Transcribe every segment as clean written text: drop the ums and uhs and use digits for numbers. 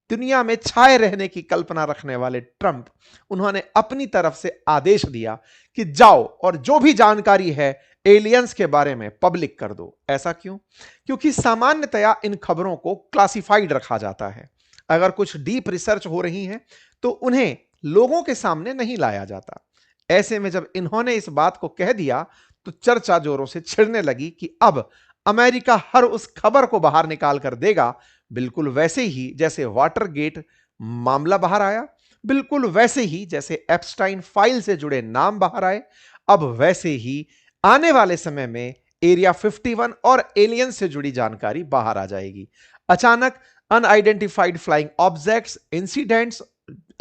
दुनिया में छाए रहने की कल्पना रखने वाले ट्रंप, उन्होंने अपनी तरफ से आदेश दिया कि जाओ और जो भी जानकारी है एलियंस के बारे में पब्लिक कर दो। ऐसा क्यों? क्योंकि सामान्यतया इन खबरों को क्लासिफाइड रखा जाता है। अगर कुछ डीप रिसर्च हो रही है तो उन्हें लोगों के सामने नहीं लाया जाता। ऐसे में जब इन्होंने इस बात को कह दिया तो चर्चा जोरों से छिड़ने लगी कि अब अमेरिका हर उस खबर को बाहर निकाल कर देगा, बिल्कुल वैसे ही जैसे वाटरगेट मामला बाहर आया, बिल्कुल वैसे ही जैसे एप्स्टाइन फाइल से जुड़े नाम बाहर आए, अब वैसे ही आने वाले समय में एरिया 51 और एलियन से जुड़ी जानकारी बाहर आ जाएगी। अचानक unidentified flying objects, incidents,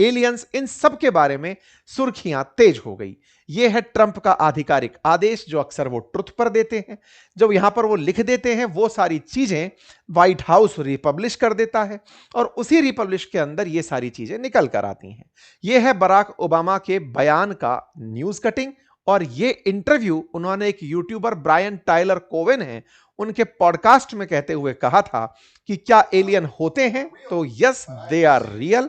aliens, इन सब के बारे में सुर्खियां तेज हो गई। यह है ट्रंप का आधिकारिक आदेश जो अक्सर वो ट्रुथ पर देते हैं। जब यहां पर वो लिख देते हैं वो सारी चीजें व्हाइट हाउस रिपब्लिश कर देता है और उसी रिपब्लिश के अंदर ये सारी चीजें निकल कर आती हैं। यह है बराक ओबामा के बयान का न्यूज कटिंग और ये इंटरव्यू उन्होंने एक यूट्यूबर ब्रायन टाइलर कोवेन है उनके पॉडकास्ट में कहते हुए कहा था कि क्या एलियन होते हैं? तो यस, दे आर रियल।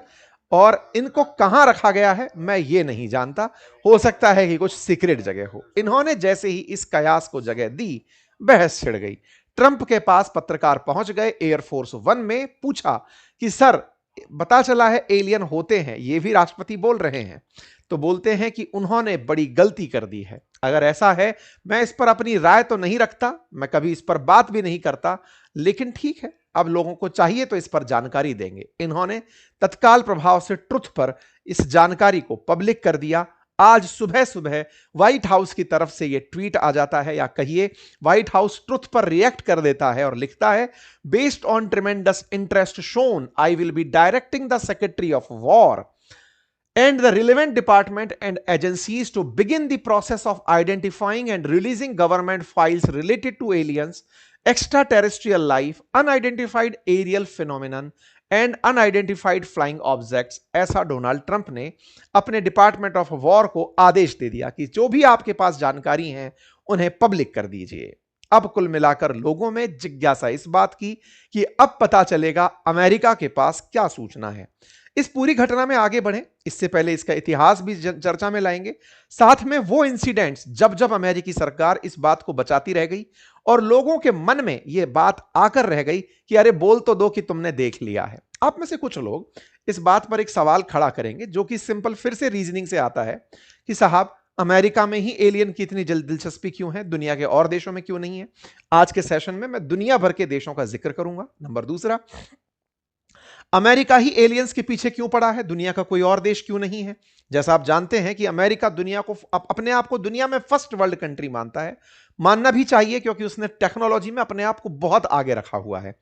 और इनको कहां रखा गया है मैं ये नहीं जानता, हो सकता है कि कुछ सीक्रेट जगह हो। इन्होंने जैसे ही इस कयास को जगह दी, बहस छिड़ गई। ट्रंप के पास पत्रकार पहुंच गए एयरफोर्स वन में, पूछा कि सर बता चला है एलियन होते हैं, ये भी राष्ट्रपति बोल रहे हैं। तो बोलते हैं कि उन्होंने बड़ी गलती कर दी है। अगर ऐसा है, मैं इस पर अपनी राय तो नहीं रखता, मैं कभी इस पर बात भी नहीं करता, लेकिन ठीक है, अब लोगों को चाहिए तो इस पर जानकारी देंगे। इन्होंने तत्काल प्रभाव से ट्रुथ पर इस जानकारी को पब्लिक कर दिया। आज सुबह सुबह व्हाइट हाउस की तरफ से यह ट्वीट आ जाता है, या कहिए व्हाइट हाउस ट्रुथ पर रिएक्ट कर देता है और लिखता है, based on tremendous interest shown I will be directing the secretary of war and the relevant department and agencies to begin the process of identifying and releasing government files related to aliens, extraterrestrial life, unidentified aerial phenomenon and unidentified flying objects। ऐसा Donald Trump ने अपने department of war को आदेश दे दिया कि जो भी आपके पास जानकारी है उन्हें पब्लिक कर दीजिए। अब कुल मिलाकर लोगों में जिज्ञासा इस बात की कि अब पता चलेगा अमेरिका के पास क्या सूचना है। इस पूरी घटना में आगे बढ़े इससे पहले इसका इतिहास भी चर्चा में लाएंगे, साथ में वो इंसिडेंट्स जब जब अमेरिकी सरकार इस बात को बचाती रह गई और लोगों के मन में यह बात आकर रह गई कि अरे बोल तो दो कि तुमने देख लिया है। आप में से कुछ लोग इस बात पर एक सवाल खड़ा करेंगे जो कि सिंपल फिर से रीजनिंग से आता है कि साहब अमेरिका में ही एलियन की इतनी दिलचस्पी क्यों है, दुनिया के और देशों में क्यों नहीं है? आज के सेशन में मैं दुनिया भर के देशों का जिक्र करूंगा। नंबर दूसरा, अमेरिका ही एलियंस के पीछे क्यों पड़ा है, दुनिया का कोई और देश क्यों नहीं है? जैसा आप जानते हैं कि अमेरिका दुनिया को अपने आप को दुनिया में फर्स्ट वर्ल्ड कंट्री मानता है, मानना भी चाहिए क्योंकि उसने टेक्नोलॉजी में अपने आप को बहुत आगे रखा हुआ है।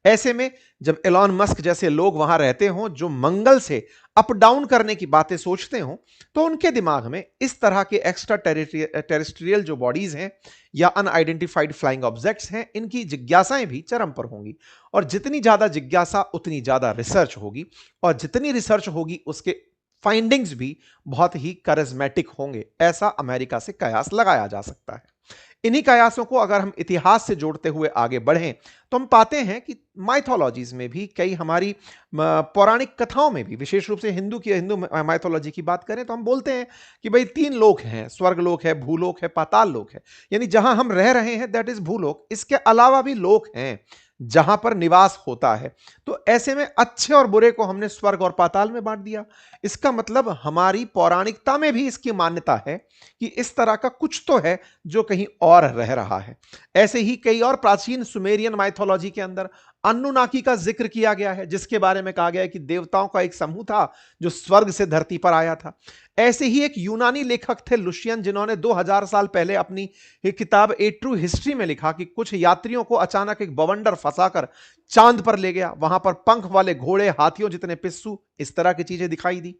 ऐसे में जब एलॉन मस्क जैसे लोग वहां रहते हों जो मंगल से अप डाउन करने की बातें सोचते हों, तो उनके दिमाग में इस तरह के एक्स्ट्रा टेरेस्ट्रियल जो बॉडीज हैं या अनआइडेंटिफाइड फ्लाइंग ऑब्जेक्ट्स हैं, इनकी जिज्ञासाएं भी चरम पर होंगी। और जितनी ज्यादा जिज्ञासा उतनी ज्यादा रिसर्च होगी, और जितनी रिसर्च होगी उसके फाइंडिंग्स भी बहुत ही करिज्मेटिक होंगे। ऐसा अमेरिका से कयास लगाया जा सकता है। इन्हीं कयासों को अगर हम इतिहास से जोड़ते हुए आगे बढ़ें तो हम पाते हैं कि माइथोलॉजीज में भी, कई हमारी पौराणिक कथाओं में भी, विशेष रूप से हिंदू माइथोलॉजी की बात करें तो हम बोलते हैं कि भाई तीन लोक हैं, स्वर्ग लोक है, भूलोक है, पाताल लोक है। यानी जहां हम रह रहे हैं दैट इज भूलोक, इसके अलावा भी लोक हैं जहां पर निवास होता है। तो ऐसे में अच्छे और बुरे को हमने स्वर्ग और पाताल में बांट दिया। इसका मतलब हमारी पौराणिकता में भी इसकी मान्यता है कि इस तरह का कुछ तो है जो कहीं और रह रहा है। ऐसे ही कई और प्राचीन सुमेरियन माइथोलॉजी के अंदर अन्नुनाकी का जिक्र किया गया है, जिसके बारे में कहा गया है कि देवताओं का एक समूह था जो स्वर्ग से धरती पर आया था। ऐसे ही एक यूनानी लेखक थे लुशियन, जिन्होंने 2000 साल पहले अपनी एक किताब ए ट्रू हिस्ट्री में लिखा कि कुछ यात्रियों को अचानक एक बवंडर फंसाकर चांद पर ले गया। वहां पर पंख वाले घोड़े, हाथियों जितने पिस्सू, इस तरह की चीजें दिखाई दी।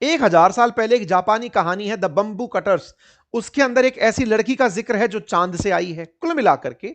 1000 साल पहले एक जापानी कहानी है द बंबू कटर्स, उसके अंदर एक ऐसी लड़की का जिक्र है जो चांद से आई है। कुल मिलाकर के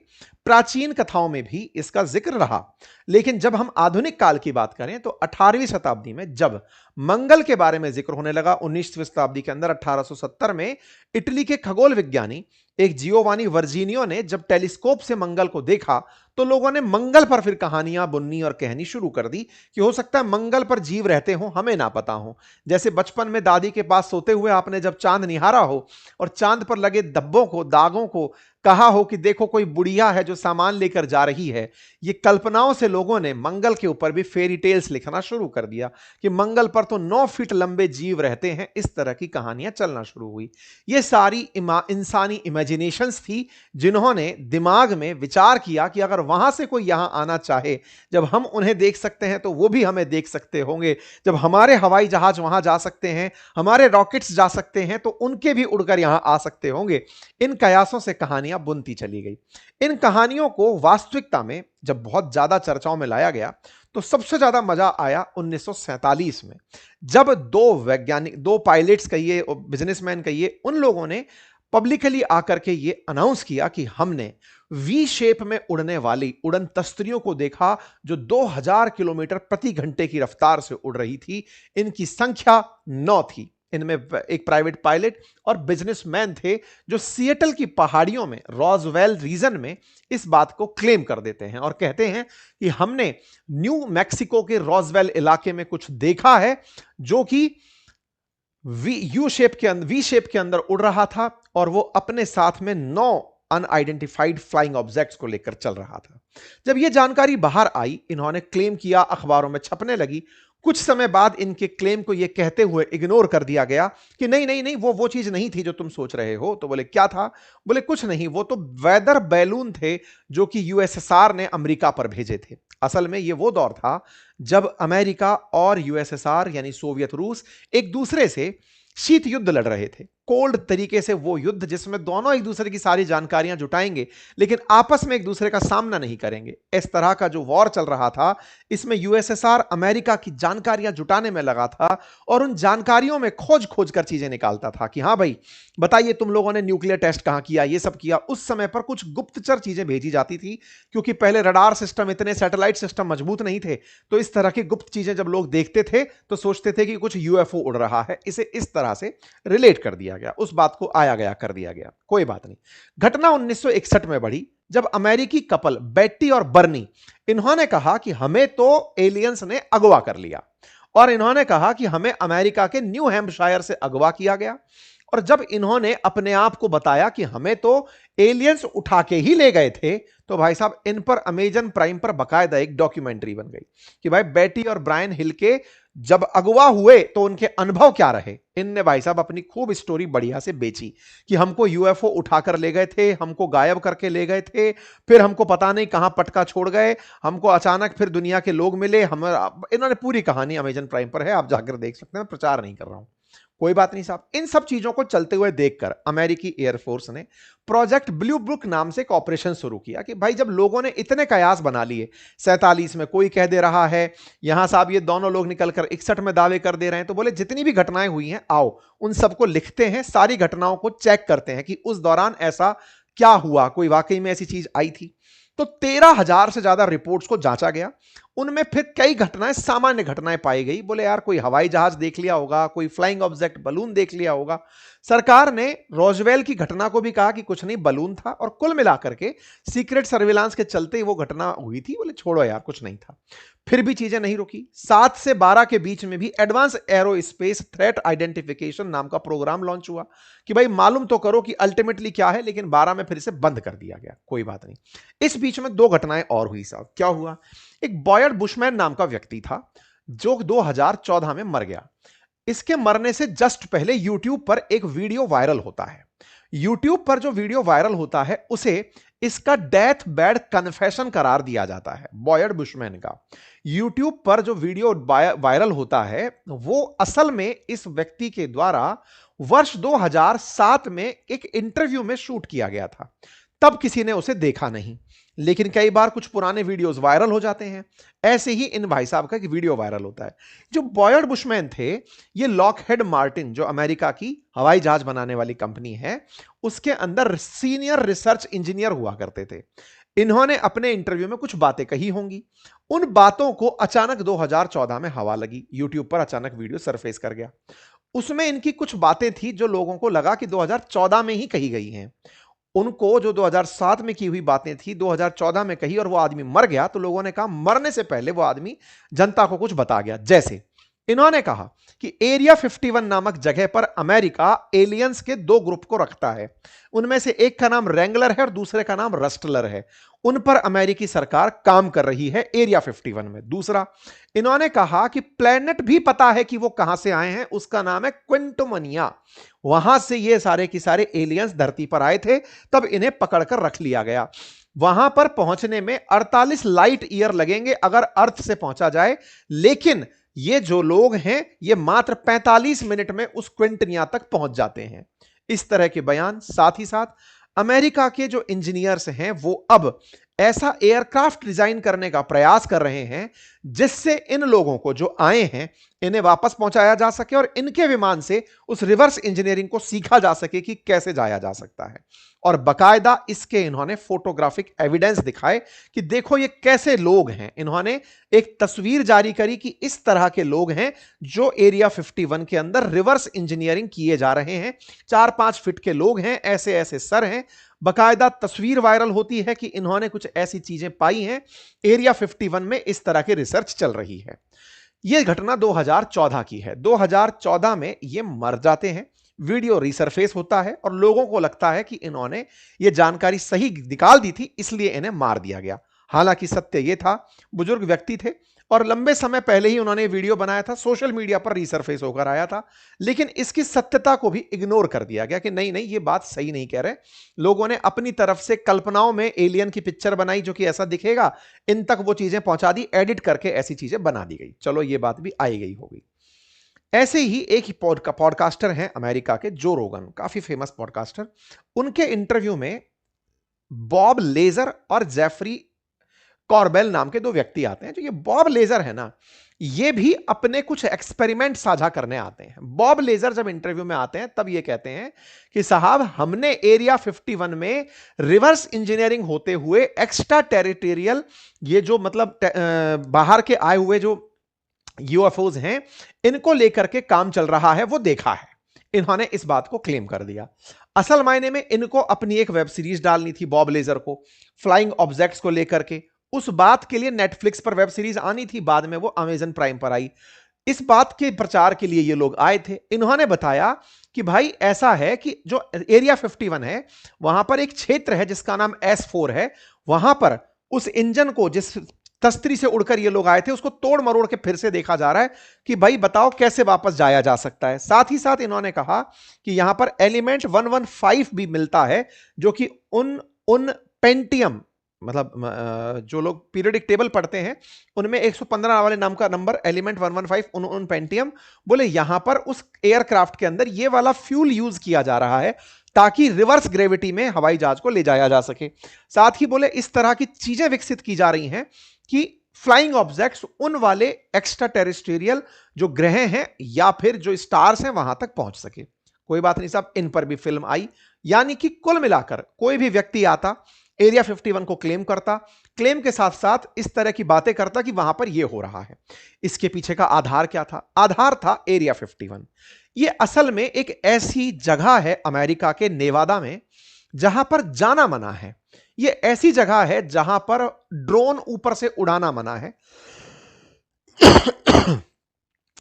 प्राचीन कथाओं में भी इसका जिक्र रहा। लेकिन जब हम आधुनिक काल की बात करें तो 18वीं शताब्दी में जब मंगल के बारे में जिक्र होने लगा, 19वीं शताब्दी के अंदर 1870 में इटली के खगोल विज्ञानी एक जियोवानी वर्जीनियो ने जब टेलीस्कोप से मंगल को देखा तो लोगों ने मंगल पर फिर कहानियां बुननी और कहनी शुरू कर दी कि हो सकता है मंगल पर जीव रहते हो, हमें ना पता हो। जैसे बचपन में दादी के पास सोते हुए आपने जब चांद निहारा हो और चांद पर लगे धब्बों को, दागों को कहा हो कि देखो कोई बुढ़िया है जो सामान लेकर जा रही है, ये कल्पनाओं से लोगों ने मंगल के ऊपर भी फेरी टेल्स लिखना शुरू कर दिया कि मंगल पर तो 9 फीट लंबे जीव रहते हैं। इस तरह की कहानियां चलना शुरू हुई। ये सारी इंसानी इमेजिनेशंस थी जिन्होंने दिमाग में विचार किया कि अगर वहां से कोई यहां आना चाहे, जब हम उन्हें देख सकते हैं तो वो भी हमें देख सकते होंगे। जब हमारे हवाई जहाज वहां जा सकते हैं, हमारे रॉकेट्स जा सकते हैं, तो उनके भी उड़कर यहां आ सकते होंगे। इन कयासों से कहानियां बुनती चली गई। इन कहानियों को वास्तविकता में जब बहुत ज्यादा चर्चाओं में लाया गया तो सबसे ज्यादा मजा आया 1947 में, जब दो वैज्ञानिक, दो पायलट्स कहिए, बिजनेसमैन कहिए, उन लोगों ने पब्लिकली आकर के ये अनाउंस किया कि हमने वी शेप में उड़ने वाली उड़न तस्तरियों को देखा जो 2000 किलोमीटर प्रति घंटे की रफ्तार से उड़ रही थी। इनकी संख्या 9 थी। इनमें एक प्राइवेट पायलट और बिजनेसमैन थे जो सिएटल की पहाड़ियों में, रॉजवेल रीजन में इस बात को क्लेम कर देते हैं और कहते हैं कि हमने न्यू मैक्सिको के रॉजवेल इलाके में कुछ देखा है जो कि वी शेप के अंदर उड़ रहा था और वो अपने साथ में 9 अनआइडेंटिफाइड फ्लाइंग ऑब्जेक्ट्स को लेकर चल रहा था। जब यह जानकारी बाहर आई, इन्होंने क्लेम किया, अखबारों में छपने लगी। कुछ समय बाद इनके क्लेम को यह कहते हुए इग्नोर कर दिया गया कि नहीं नहीं नहीं, वो चीज नहीं थी जो तुम सोच रहे हो। तो बोले क्या था? बोले कुछ नहीं, वो तो वेदर बैलून थे जो कि यूएसएसआर ने अमेरिका पर भेजे थे। असल में ये वो दौर था जब अमेरिका और यूएसएसआर यानी सोवियत रूस एक दूसरे से शीत युद्ध लड़ रहे थे। कोल्ड तरीके से वो युद्ध जिसमें दोनों एक दूसरे की सारी जानकारियां जुटाएंगे लेकिन आपस में एक दूसरे का सामना नहीं करेंगे, इस तरह का जो वॉर चल रहा था, इसमें यूएसएसआर अमेरिका की जानकारियां जुटाने में लगा था और उन जानकारियों में खोज खोज कर चीजें निकालता था कि हां भाई बताइए तुम लोगों ने न्यूक्लियर टेस्ट कहां किया, ये सब किया। उस समय पर कुछ गुप्तचर चीजें भेजी जाती थी क्योंकि पहले रडार सिस्टम, इतने सैटेलाइट सिस्टम मजबूत नहीं थे, तो इस तरह की गुप्त चीजें जब लोग देखते थे तो सोचते थे कि कुछ यूएफओ उड़ रहा है। इसे इस तरह से रिलेट कर दिया गया, उस बात को आया गया कर दिया गया। कोई बात नहीं। घटना 1961 में बढ़ी जब अमेरिकी कपल बेट्टी और बर्नी, इन्होंने कहा कि हमें तो एलियंस ने अगवा कर लिया और इन्होंने कहा कि हमें अमेरिका के न्यू हैम्पशायर से अगवा किया गया। और जब इन्होंने अपने आप को बताया कि हमें तो एलियंस उठा के ही ले गए थे, तो भाई साहब इन पर अमेजन प्राइम पर बकायदा एक डॉक्यूमेंट्री बन गई कि भाई बेटी और ब्रायन हिल के जब अगवा हुए तो उनके अनुभव क्या रहे। इनने भाई साहब अपनी खूब स्टोरी बढ़िया से बेची कि हमको यूएफओ उठाकर ले गए थे, हमको गायब करके ले गए थे, फिर हमको पता नहीं कहां पटका छोड़ गए, हमको अचानक फिर दुनिया के लोग मिले। हम इन्होंने पूरी कहानी अमेजन प्राइम पर है, आप जाकर देख सकते हैं, प्रचार नहीं कर रहा हूं। कोई बात नहीं साहब। इन सब चीजों को चलते हुए देखकर अमेरिकी एयरफोर्स ने प्रोजेक्ट ब्लू बुक नाम से एक ऑपरेशन शुरू किया कि भाई जब लोगों ने इतने कयास बना लिए, 47 में कोई कह दे रहा है, यहां साहब ये दोनों लोग निकलकर 61 में दावे कर दे रहे हैं, तो बोले जितनी भी घटनाएं हुई हैं आओ उन सबको लिखते हैं, सारी घटनाओं को चेक करते हैं कि उस दौरान ऐसा क्या हुआ, कोई वाकई में ऐसी चीज आई थी। तो 13,000 से ज्यादा रिपोर्ट्स को जांचा गया। उनमें फिर कई घटनाएं, सामान्य घटनाएं पाई गई। बोले यार कोई हवाई जहाज देख लिया होगा, कोई फ्लाइंग ऑब्जेक्ट बलून देख लिया होगा। सरकार ने रोजवेल की घटना को भी कहा कि कुछ नहीं, बलून था, और कुल मिलाकर के सीक्रेट सर्विलांस के चलते ही वो घटना हुई थी। बोले छोड़ो यार कुछ नहीं था। फिर भी चीजें नहीं रुकी। 7 से 12 के बीच में भी एडवांस एरोस्पेस थ्रेट आइडेंटिफिकेशन नाम का प्रोग्राम लॉन्च हुआ कि भाई मालूम तो करो कि अल्टीमेटली क्या है, लेकिन 12 में फिर इसे बंद कर दिया गया। कोई बात नहीं। इस बीच में 2 घटनाएं और हुई साहब। क्या हुआ? एक बॉयड बुशमैन नाम का व्यक्ति था जो 2014 में मर गया। इसके मरने से जस्ट पहले यूट्यूब पर एक वीडियो वायरल होता है। यूट्यूब पर जो वीडियो वायरल होता है उसे इसका डेथ बेड कन्फेशन करार दिया जाता है, बॉयड बुशमैन का। यूट्यूब पर जो वीडियो वायरल होता है वो असल में इस व्यक्ति के द्वारा वर्ष 2007 में एक इंटरव्यू में शूट किया गया था। तब किसी ने उसे देखा नहीं, लेकिन कई बार कुछ पुराने वीडियोस वायरल हो जाते हैं। ऐसे ही इन भाई साहब का एक वीडियो वायरल होता है। जो बॉयड बुशमैन थे, ये लॉकहेड मार्टिन जो अमेरिका की हवाई जहाज बनाने वाली कंपनी है, उसके अंदर सीनियर रिसर्च इंजीनियर हुआ करते थे। इन्होंने अपने इंटरव्यू में कुछ बातें कही होंगी। उन बातों को अचानक 2014 में हवा लगी, यूट्यूब पर अचानक वीडियो सरफेस कर गया। उसमें इनकी कुछ बातें थी जो लोगों को लगा कि 2014 में ही कही गई हैं। उनको जो 2007 में की हुई बातें थी 2014 में कही और वो आदमी मर गया, तो लोगों ने कहा मरने से पहले वो आदमी जनता को कुछ बता गया। जैसे इन्होंने कहा कि एरिया 51 नामक जगह पर अमेरिका एलियंस के दो ग्रुप को रखता है, उनमें से एक का नाम रेंगलर है और दूसरे का नाम रस्टलर है, उन पर अमेरिकी सरकार काम कर रही है एरिया 51 में। दूसरा, इन्होंने कहा कि प्लेनेट भी पता है कि वो कहां से आए हैं, उसका नाम है क्विंटोमनिया, वहां से ये सारे के सारे एलियंस धरती पर आए थे, तब इन्हें पकड़कर रख लिया गया। वहां पर पहुंचने में 48 लाइट ईयर लगेंगे अगर अर्थ से पहुंचा जाए, लेकिन ये जो लोग हैं ये मात्र 45 मिनट में उस क्विंटनिया तक पहुंच जाते हैं। इस तरह के बयान। साथ ही साथ अमेरिका के जो इंजीनियर्स हैं वो अब ऐसा एयरक्राफ्ट डिजाइन करने का प्रयास कर रहे हैं जिससे इन लोगों को जो आए हैं इन्हें वापस पहुंचाया जा सके और इनके विमान से उस रिवर्स इंजीनियरिंग को सीखा जा सके कि कैसे जाया जा सकता है। और बकायदा इसके इन्होंने फोटोग्राफिक एविडेंस दिखाए कि देखो ये कैसे लोग हैं। इन्होंने एक तस्वीर जारी करी कि इस तरह के लोग हैं जो एरिया 51 के अंदर रिवर्स इंजीनियरिंग किए जा रहे हैं। 4-5 फीट के लोग हैं, ऐसे ऐसे सर हैं। बकायदा तस्वीर वायरल होती है कि इन्होंने कुछ ऐसी चीजें पाई हैं। एरिया 51 में इस तरह की रिसर्च चल रही है। यह घटना 2014 की है। 2014 में ये मर जाते हैं, वीडियो रिसरफेस होता है और लोगों को लगता है कि इन्होंने ये जानकारी सही निकाल दी थी इसलिए इन्हें मार दिया गया। हालांकि सत्य ये था, बुजुर्ग व्यक्ति थे और लंबे समय पहले ही उन्होंने वीडियो बनाया था, सोशल मीडिया पर रिसरफेस होकर आया था, लेकिन इसकी सत्यता को भी इग्नोर कर दिया गया कि नहीं नहीं ये बात सही नहीं कह रहे। लोगों ने अपनी तरफ से कल्पनाओं में एलियन की पिक्चर बनाई जो कि ऐसा दिखेगा, इन तक वो चीजें पहुंचा दी, एडिट करके ऐसी चीजें बना दी गई। चलो ये बात भी आई गई होगी। ऐसे ही एक ही पॉडकास्टर हैं अमेरिका के, जो रोगन, काफी फेमस पॉडकास्टर। उनके इंटरव्यू में बॉब लेजर और जेफरी कॉर्बेल नाम के दो व्यक्ति आते हैं। जो ये बॉब लेजर है ना, ये भी अपने कुछ एक्सपेरिमेंट साझा करने आते हैं। बॉब लेजर जब इंटरव्यू में आते हैं तब ये कहते हैं कि साहब हमने एरिया 51 में रिवर्स इंजीनियरिंग होते हुए एक्स्ट्रा टेरिटोरियल, ये जो मतलब बाहर के आए हुए जो यूएफओज हैं इनको लेकर के काम चल रहा है वो देखा है। इन्होंने इस बात को क्लेम कर दिया। असल मायने में इनको अपनी एक वेब सीरीज डालनी थी बॉब लेजर को, फ्लाइंग ऑब्जेक्ट्स को लेकर के। उस बात के लिए नेटफ्लिक्स पर वेब सीरीज आनी थी, बाद में वो अमेजन प्राइम पर आई। इस बात के प्रचार के लिए ये लोग आए थे। इन्होंने बताया कि भाई ऐसा है कि जो एरिया 51 है वहां पर एक क्षेत्र है जिसका नाम S4 है, वहां पर उस इंजन को जिस तस्त्री से उड़कर ये लोग आए थे उसको तोड़ मरोड़ के फिर से देखा जा रहा है कि भाई बताओ कैसे वापस जाया जा सकता है। साथ ही साथ इन्होंने कहा कि यहां पर एलिमेंट 115 भी मिलता है जो कि उन पेंटियम, मतलब जो लोग पीरियडिक टेबल पढ़ते हैं उनमें 115 वाले नाम का नंबर एलिमेंट 115 उन पेंटियम, बोले यहां पर उस एयरक्राफ्ट के अंदर ये वाला फ्यूल यूज किया जा रहा है ताकि रिवर्स ग्रेविटी में हवाई जहाज को ले जाया जा सके। साथ ही बोले इस तरह की चीजें विकसित की जा रही हैं कि फ्लाइंग ऑब्जेक्ट्स उन वाले एक्स्ट्रा टेरेस्ट्रियल जो ग्रह हैं या फिर जो स्टार्स हैं वहां तक पहुंच सके। कोई बात नहीं साहब, इन पर भी फिल्म आई। यानी कि कुल मिलाकर कोई भी व्यक्ति आता, एरिया 51 को क्लेम करता, क्लेम के साथ साथ इस तरह की बातें करता कि वहां पर यह हो रहा है। इसके पीछे का आधार क्या था? आधार था एरिया 51। यह असल में एक ऐसी जगह है अमेरिका के नेवादा में जहां पर जाना मना है। यह ऐसी जगह है जहां पर ड्रोन ऊपर से उड़ाना मना है,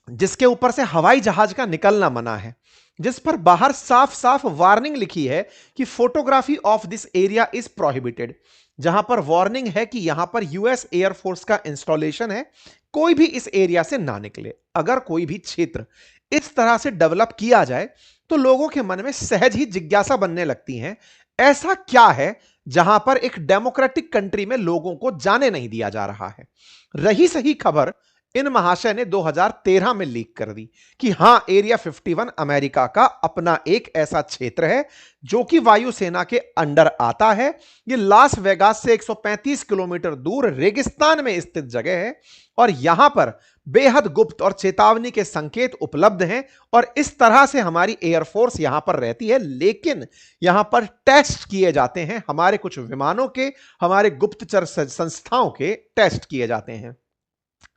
जिसके ऊपर से हवाई जहाज का निकलना मना है, जिस पर बाहर साफ साफ वार्निंग लिखी है कि photography of this area is prohibited. जहां पर वार्निंग है कि यहां पर यूएस एयरफोर्स का इंस्टॉलेशन है, कोई भी इस एरिया से ना निकले। अगर कोई भी क्षेत्र इस तरह से डेवलप किया जाए तो लोगों के मन में सहज ही जिज्ञासा बनने लगती है, ऐसा क्या है जहां पर एक डेमोक्रेटिक कंट्री में लोगों को जाने नहीं दिया जा रहा है। रही सही खबर इन महाशय ने 2013 में लीक कर दी कि हां एरिया 51 अमेरिका का अपना एक ऐसा क्षेत्र है जो कि वायुसेना के अंडर आता है। यह लास वेगास से 135 किलोमीटर दूर रेगिस्तान में स्थित जगह है और यहां पर बेहद गुप्त और चेतावनी के संकेत उपलब्ध हैं और इस तरह से हमारी एयरफोर्स यहां पर रहती है। लेकिन यहां पर टेस्ट किए जाते हैं, हमारे कुछ विमानों के, हमारे गुप्तचर संस्थाओं के टेस्ट किए जाते हैं।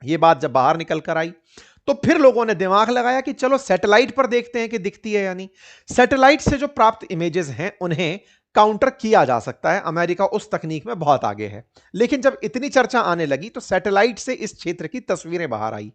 यह बात जब बाहर निकल कर आई तो फिर लोगों ने दिमाग लगाया कि चलो सैटेलाइट पर देखते हैं कि दिखती है या नहीं। सैटेलाइट से जो प्राप्त इमेजेस हैं उन्हें काउंटर किया जा सकता है। अमेरिका उस तकनीक में बहुत आगे है। लेकिन जब इतनी चर्चा आने लगी तो सैटेलाइट से इस क्षेत्र की तस्वीरें बाहर आई।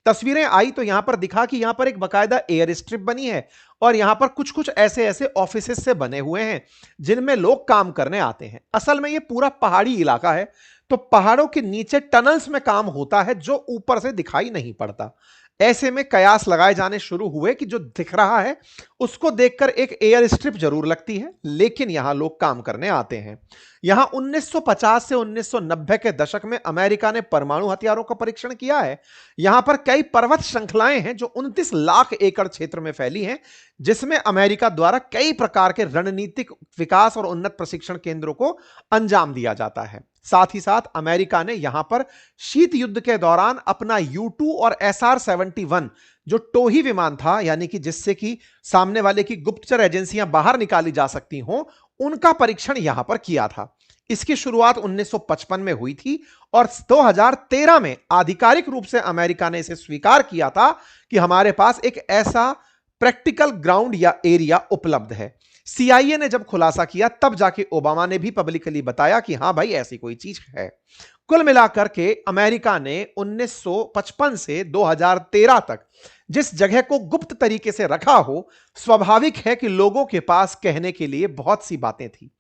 तस्वीरें आई तो यहां पर दिखा कि यहां पर एक बकायदा एयर स्ट्रिप बनी है और यहां पर कुछ कुछ ऐसे ऐसे ऑफिसेस से बने हुए हैं जिनमें लोग काम करने आते हैं। असल में यह पूरा पहाड़ी इलाका है, तो पहाड़ों के नीचे टनल्स में काम होता है जो ऊपर से दिखाई नहीं पड़ता। ऐसे में कयास लगाए जाने शुरू हुए कि जो दिख रहा है उसको देखकर एक एयर स्ट्रिप जरूर लगती है, लेकिन यहां लोग काम करने आते हैं। यहां 1950 से 1990 के दशक में अमेरिका ने परमाणु हथियारों का परीक्षण किया है। यहां पर कई पर्वत श्रृंखलाएं हैं जो 29 लाख एकड़ क्षेत्र में फैली हैं, जिसमें अमेरिका द्वारा कई प्रकार के रणनीतिक विकास और उन्नत प्रशिक्षण केंद्रों को अंजाम दिया जाता है। साथ ही साथ अमेरिका ने यहां पर शीत युद्ध के दौरान अपना U-2 और SR-71 जो टोही विमान था, यानी कि जिससे कि सामने वाले की गुप्तचर एजेंसियां बाहर निकाली जा सकती हों, उनका परीक्षण यहां पर किया था। इसकी शुरुआत 1955 में हुई थी और 2013 में आधिकारिक रूप से अमेरिका ने इसे स्वीकार किया था कि हमारे पास एक ऐसा प्रैक्टिकल ग्राउंड या एरिया उपलब्ध है। CIA ने जब खुलासा किया तब जाके ओबामा ने भी पब्लिकली बताया कि हां भाई ऐसी कोई चीज है। कुल मिलाकर के अमेरिका ने 1955 से 2013 तक जिस जगह को गुप्त तरीके से रखा हो, स्वाभाविक है कि लोगों के पास कहने के लिए बहुत सी बातें थी।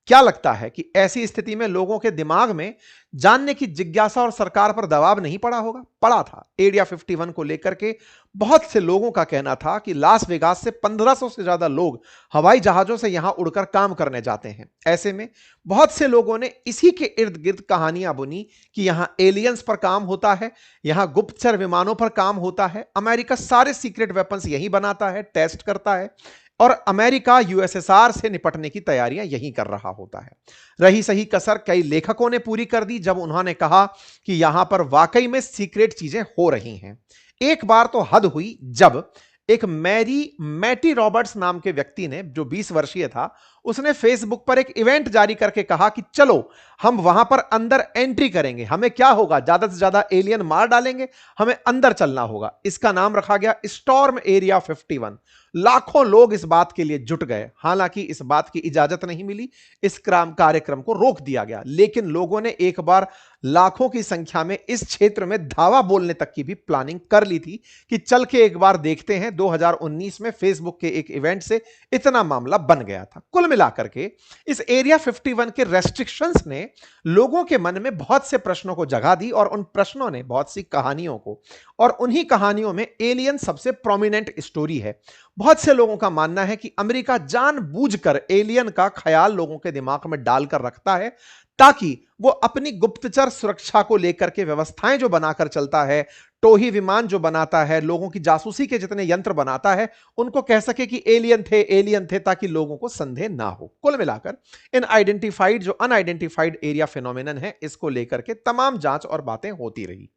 क्या लगता है कि ऐसी स्थिति में लोगों के दिमाग में जानने की जिज्ञासा और सरकार पर दबाव नहीं पड़ा होगा? पड़ा था। एरिया 51 को लेकर के बहुत से लोगों का कहना था कि लास वेगास से 1500 से ज्यादा लोग हवाई जहाजों से यहां उड़कर काम करने जाते हैं। ऐसे में बहुत से लोगों ने इसी के इर्द गिर्द कहानियां बुनी कि यहां एलियंस पर काम होता है, यहां गुप्तचर विमानों पर काम होता है, अमेरिका सारे सीक्रेट वेपन्स यही बनाता है, टेस्ट करता है और अमेरिका USSR से निपटने की तैयारियां यही कर रहा होता है। रही सही कसर कई लेखकों ने पूरी कर दी जब उन्होंने कहा कि यहां पर वाकई में सीक्रेट चीजें हो रही हैं। एक बार तो हद हुई जब एक मैटी रॉबर्ट्स नाम के व्यक्ति ने, जो 20 वर्षीय था, उसने फेसबुक पर एक इवेंट जारी करके कहा कि चलो हम वहां पर अंदर एंट्री करेंगे, हमें क्या होगा, ज्यादा से ज्यादा एलियन मार डालेंगे, हमें अंदर चलना होगा। इसका नाम रखा गया स्टॉर्म एरिया 51। लाखों लोग इस बात के लिए जुट गए। हालांकि इस बात की इजाजत नहीं मिली, इस कार्यक्रम को रोक दिया गया, लेकिन लोगों ने एक बार लाखों की संख्या में इस क्षेत्र में धावा बोलने तक की भी प्लानिंग कर ली थी कि चल के एक बार देखते हैं। 2019 में फेसबुक के एक इवेंट से इतना मामला बन गया था। कुल मिलाकर के इस एरिया 51 के रेस्ट्रिक्शंस ने लोगों के मन में बहुत से प्रश्नों को जगा दी और उन प्रश्नों ने बहुत सी कहानियों को, और उन्हीं कहानियों में एलियन सबसे प्रोमिनेंट स्टोरी है। बहुत से लोगों का मानना है कि अमेरिका जानबूझकर एलियन का ख्याल लोगों के दिमाग में डालकर रखता है ताकि वो अपनी गुप्तचर सुरक्षा को लेकर के व्यवस्थाएं जो बनाकर चलता है, टोही विमान जो बनाता है, लोगों की जासूसी के जितने यंत्र बनाता है, उनको कह सके कि एलियन थे ताकि लोगों को संदेह ना हो। कुल मिलाकर इन आइडेंटिफाइड जो अनआइडेंटिफाइड एरिया फिनोमिनन है, इसको लेकर के तमाम जांच और बातें होती रही।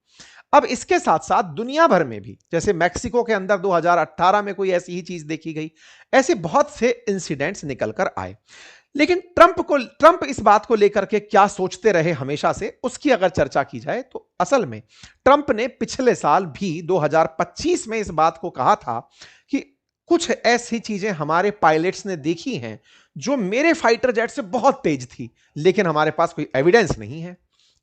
अब इसके साथ साथ दुनिया भर में भी, जैसे मैक्सिको के अंदर 2018 में कोई ऐसी ही चीज देखी गई, ऐसे बहुत से इंसिडेंट्स निकल कर आए। लेकिन ट्रंप इस बात को लेकर के क्या सोचते रहे हमेशा से, उसकी अगर चर्चा की जाए तो असल में ट्रंप ने पिछले साल भी 2025 में इस बात को कहा था कि कुछ ऐसी चीजें हमारे पायलट्स ने देखी हैं जो मेरे फाइटर जेट से बहुत तेज थी, लेकिन हमारे पास कोई एविडेंस नहीं है।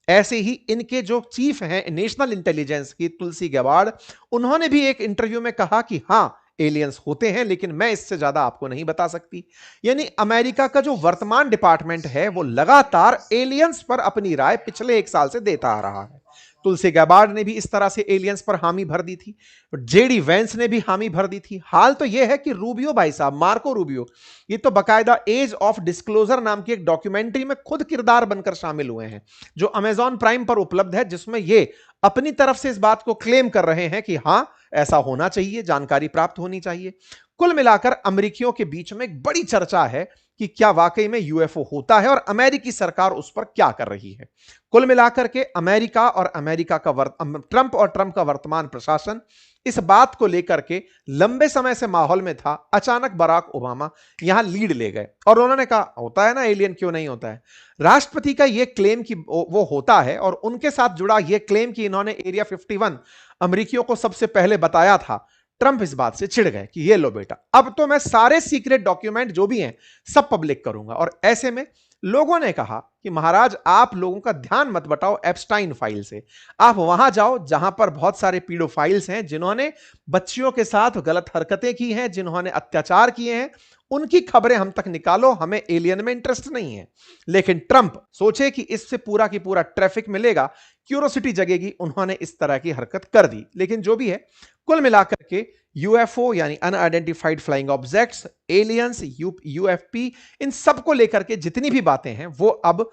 ऐसे ही इनके जो चीफ हैं नेशनल इंटेलिजेंस की, तुलसी गैबार्ड, उन्होंने भी एक इंटरव्यू में कहा कि हां एलियंस होते हैं, लेकिन मैं इससे ज्यादा आपको नहीं बता सकती। यानी अमेरिका का जो वर्तमान डिपार्टमेंट है वो लगातार एलियंस पर अपनी राय पिछले 1 साल से देता आ रहा है। तुलसी गैबार्ड ने भी इस तरह से एलियंस पर हामी भर दी थी, जेडी वेंस ने भी हामी भर दी थी। हाल तो यह है कि रूबियो भाई साहब, मार्को रूबियो, ये तो बकायदा एज ऑफ डिस्क्लोजर नाम की एक डॉक्यूमेंट्री में खुद किरदार बनकर शामिल हुए हैं, जो अमेजॉन प्राइम पर उपलब्ध है, जिसमें ये अपनी तरफ से इस बात को क्लेम कर रहे हैं कि हां ऐसा होना चाहिए, जानकारी प्राप्त होनी चाहिए। कुल मिलाकर अमेरिकियों के बीच में एक बड़ी चर्चा है कि क्या वाकई में यूएफओ होता है और अमेरिकी सरकार उस पर क्या कर रही है। कुल मिलाकर के अमेरिका और ट्रंप और ट्रंप का वर्तमान प्रशासन इस बात को लेकर के लंबे समय से माहौल में था। अचानक बराक ओबामा यहां लीड ले गए और उन्होंने कहा होता है ना एलियन, क्यों नहीं होता है। राष्ट्रपति का यह क्लेम कि वो होता है और उनके साथ जुड़ा यह क्लेम कि इन्होंने एरिया 51 अमेरिकियों को सबसे पहले बताया था, ट्रंप इस बात से चिढ़ गए कि ये लो बेटा, अब तो मैं सारे सीक्रेट डॉक्यूमेंट जो भी हैं सब पब्लिक करूंगा। और ऐसे में लोगों ने कहा कि महाराज आप लोगों का ध्यान मत बटाओ एप्स्टाइन फाइल से, आप वहां जाओ जहां पर बहुत सारे पीडोफाइल्स हैं, जिन्होंने बच्चियों के साथ गलत हरकतें की हैं, जिन्होंने अत्याचार किए हैं, उनकी खबरें हम तक निकालो, हमें एलियन में इंटरेस्ट नहीं है। लेकिन ट्रंप सोचे कि इससे पूरा की पूरा ट्रैफिक मिलेगा, क्यूरोसिटी जगेगी, उन्होंने इस तरह की हरकत कर दी। लेकिन जो भी है, कुल मिलाकर के यूएफओ यानी unidentified flying objects, aliens, UFP, इन सबको लेकर के जितनी भी बातें हैं वो अब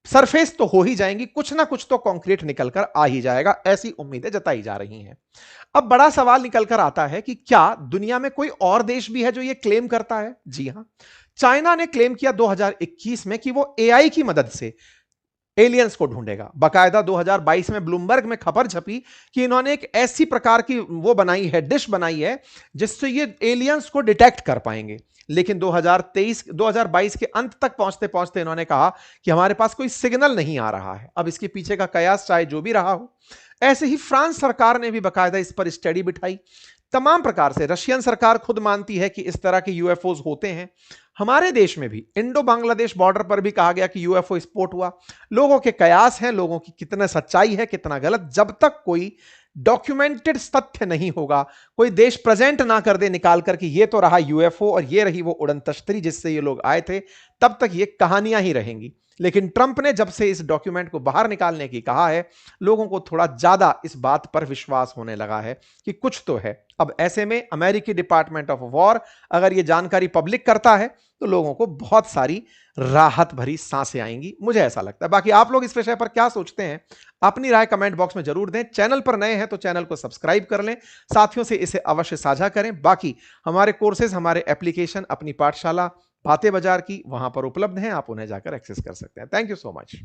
सरफेस तो हो ही जाएंगी, कुछ ना कुछ तो कॉन्क्रीट निकलकर आ ही जाएगा, ऐसी उम्मीदें जताई जा रही हैं। अब बड़ा सवाल निकलकर आता है कि क्या दुनिया में कोई और देश भी है जो यह क्लेम करता है? जी हां, चाइना ने क्लेम किया 2021 में कि वो एआई की मदद से एलियंस को ढूंढेगा। बाकायदा 2022 में ब्लूमबर्ग में खबर छपी कि इन्होंने एक ऐसी प्रकार की वो बनाई है, डिश बनाई है, जिससे ये एलियंस को डिटेक्ट कर पाएंगे। लेकिन 2022 के अंत तक पहुंचते पहुंचते इन्होंने कहा कि हमारे पास कोई सिग्नल नहीं आ रहा है। अब इसके पीछे का कयास चाहे जो भी रहा हो, ऐसे ही फ्रांस सरकार ने भी बाकायदा इस पर स्टडी बिठाई। तमाम प्रकार से रशियन सरकार खुद मानती है कि इस तरह के यूएफओज होते हैं। हमारे देश में भी इंडो बांग्लादेश बॉर्डर पर भी कहा गया कि यूएफओ स्पोर्ट हुआ। लोगों के कयास हैं, लोगों की कितना सच्चाई है कितना गलत, जब तक कोई डॉक्यूमेंटेड तथ्य नहीं होगा, कोई देश प्रेजेंट ना कर दे निकाल कर कि ये तो रहा यूएफओ और ये रही वो उड़न तश्तरी जिससे ये लोग आए थे, तब तक ये कहानियां ही रहेंगी। लेकिन ट्रंप ने जब से इस डॉक्यूमेंट को बाहर निकालने की कहा है, लोगों को थोड़ा ज्यादा इस बात पर विश्वास होने लगा है कि कुछ तो है। अब ऐसे में अमेरिकी डिपार्टमेंट ऑफ वॉर अगर ये जानकारी पब्लिक करता है तो लोगों को बहुत सारी राहत भरी सांसें आएंगी, मुझे ऐसा लगता है। बाकी आप लोग इस विषय पर क्या सोचते हैं, अपनी राय कमेंट बॉक्स में जरूर दें। चैनल पर नए हैं तो चैनल को सब्सक्राइब कर लें, साथियों से इसे अवश्य साझा करें। बाकी हमारे कोर्सेज, हमारे एप्लीकेशन, अपनी पाठशाला बातें बाजार की वहां पर उपलब्ध हैं, आप उन्हें जाकर एक्सेस कर सकते हैं। Thank you so much.